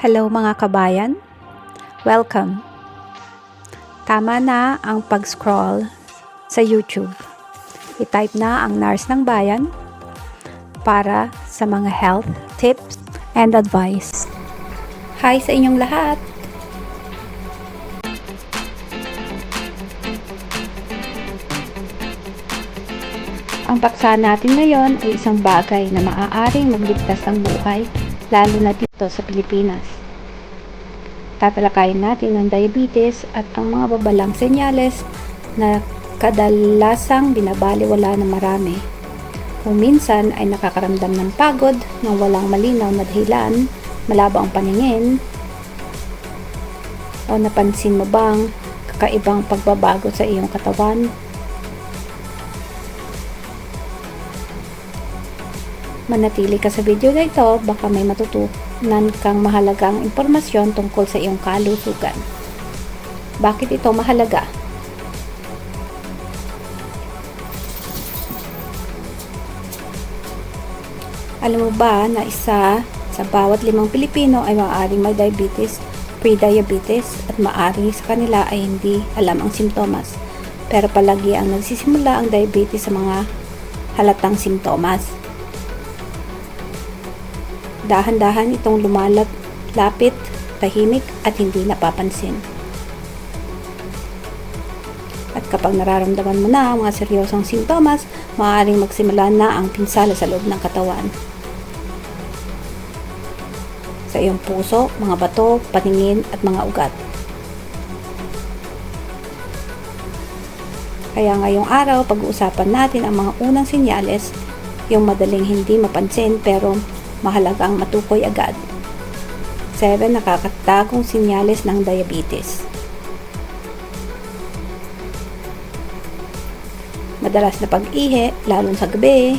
Hello mga kabayan, welcome. Tama na ang pag-scroll sa YouTube. I-type na ang Nurse ng Bayan para sa mga health tips and advice. Hi sa inyong lahat! Ang paksa natin ngayon ay isang bagay na maaaring magligtas ng buhay, lalo na dito sa Pilipinas. Tatalakayin natin ang diabetes at ang mga babalang senyales na kadalasang binabaliwala ng marami. Kung minsan ay nakakaramdam ng pagod ng walang malinaw na dahilan, malabo ang paningin, o napansin mo bang kakaibang pagbabago sa iyong katawan? Manatili ka sa video na ito, baka may matutunan kang mahalagang impormasyon tungkol sa iyong kalusugan. Bakit ito mahalaga? Alam mo ba na isa sa bawat 5 Pilipino ay maaaring may diabetes, pre-diabetes, at maaari sa kanila ay hindi alam ang simptomas. Pero palagi ang nagsisimula ang diabetes sa mga halatang simptomas. Dahan-dahan itong lumalapit, tahimik at hindi napapansin. At kapag nararamdaman mo na ang mga seryosong simptomas, maaaring magsimula na ang pinsala sa loob ng katawan. Sa iyong puso, mga bato, paningin at mga ugat. Kaya ngayong araw, pag-uusapan natin ang mga unang senyales, yung madaling hindi mapansin pero mahalagang matukoy agad. 7 nakakatagong senyales ng diabetes. Madalas na pag-ihi, lalo sa gabi.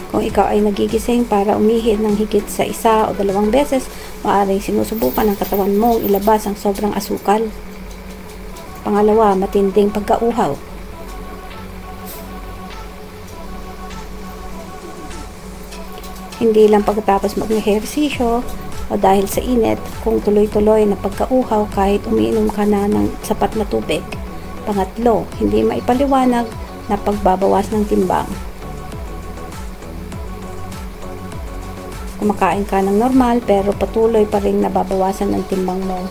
Kung ikaw ay nagigising para umihi ng higit sa 1 o 2 beses, maaaring sinusubukan ng katawan mong ilabas ang sobrang asukal. Pangalawa, matinding pagkauhaw. Hindi lang pagkatapos mag-ehersisyo o dahil sa init, kung tuloy-tuloy na pagkauhaw kahit umiinom ka na ng sapat na tubig. Pangatlo, hindi maipaliwanag na pagbabawas ng timbang. Kumakain ka ng normal pero patuloy pa rin nababawasan ng timbang mo.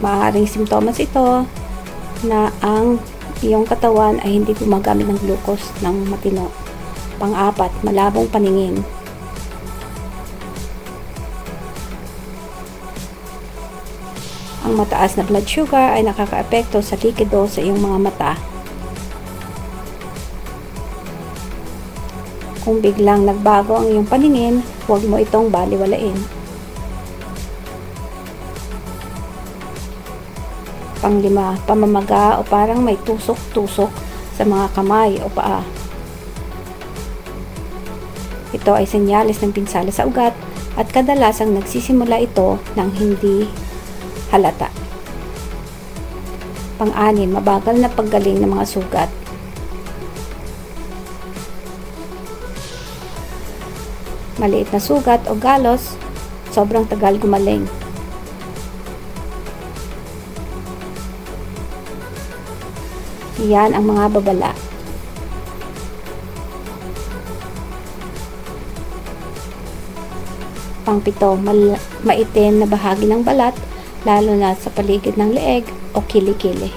Maaaring simptomas ito na ang iyong katawan ay hindi gumagamit ng glucose ng matino. Pang-apat, malabong paningin. Ang mataas na blood sugar ay nakakaapekto sa likido sa iyong mga mata. Kung biglang nagbago ang iyong paningin, huwag mo itong baliwalain. Pang-5, pamamaga o parang may tusok-tusok sa mga kamay o paa. Ito ay senyales ng pinsala sa ugat at kadalasang nagsisimula ito ng hindi halata. Pang-6, mabagal na paggaling ng mga sugat. Maliit na sugat o galos, sobrang tagal gumaling. Iyan ang mga babala. Pang-7, maitim na bahagi ng balat, lalo na sa paligid ng leeg o kilikili.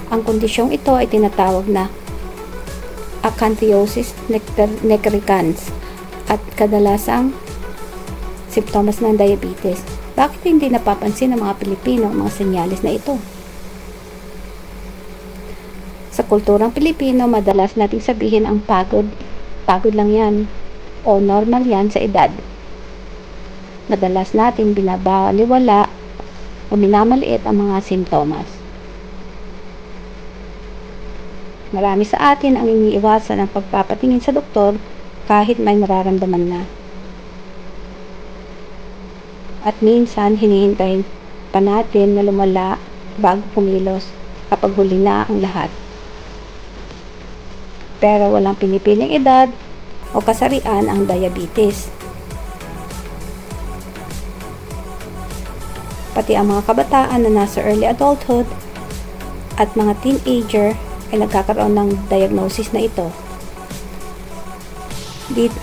Ang kondisyong ito ay tinatawag na acanthosis nigricans at kadalasang simptomas ng diabetes. Bakit hindi napapansin ng mga Pilipino ang mga senyales na ito? Sa kulturang Pilipino, madalas nating sabihin ang pagod lang yan o normal yan sa edad. Madalas nating binabaliwala o minamaliit ang mga simptomas. Marami sa atin ang iniiwasan ang pagpapatingin sa doktor kahit may nararamdaman na. At minsan hinihintay pa natin na lumala bago kumilos. kapag huli na ang lahat. Pero walang pinipiling edad o kasarian ang diabetes. Pati ang mga kabataan na nasa early adulthood at mga teenager ay nagkakaroon ng diagnosis na ito.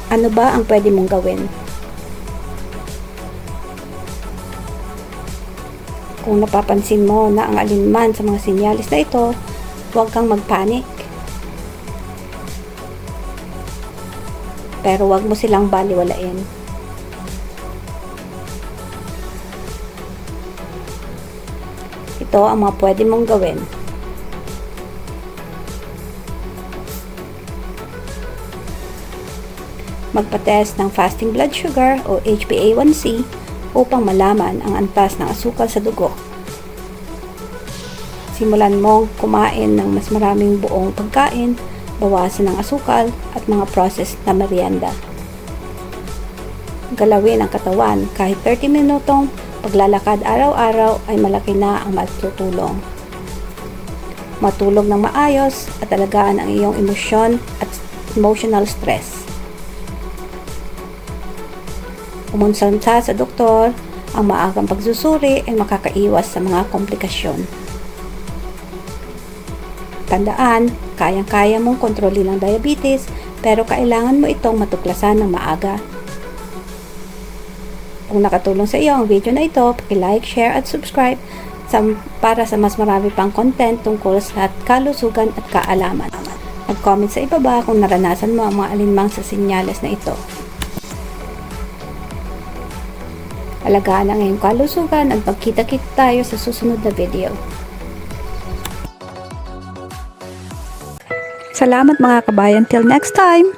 Ano ba ang pwede mong gawin? Kung napapansin mo na ang alinman sa mga sinyalis na ito, huwag kang magpanik. Pero huwag mo silang baliwalain. Ito ang mga pwede mong gawin. Magpa-test ng fasting blood sugar o HbA1c upang malaman ang antas ng asukal sa dugo. Simulan mong kumain ng mas maraming buong pagkain, bawasan ng asukal at mga processed na merienda. Galawin ang katawan kahit 30 minutong paglalakad araw-araw ay malaki na ang matutulong. Matulog ng maayos at alagaan ang iyong emosyon at emotional stress. Umonsulta sa doktor, ang maagang pagsusuri ay makakaiwas sa mga komplikasyon. Tandaan, kayang-kaya mong kontrolin ang diabetes pero kailangan mo itong matuklasan ng maaga. Kung nakatulong sa iyo ang video na ito, paki-like, share at subscribe para sa mas marami pang content tungkol sa kalusugan at kaalaman. Mag-comment sa ibaba kung naranasan mo ang mga alinmang sa senyales na ito. Alagaan ang iyong kalusugan at magkita-kita tayo sa susunod na video. Salamat mga kabayan, till next time!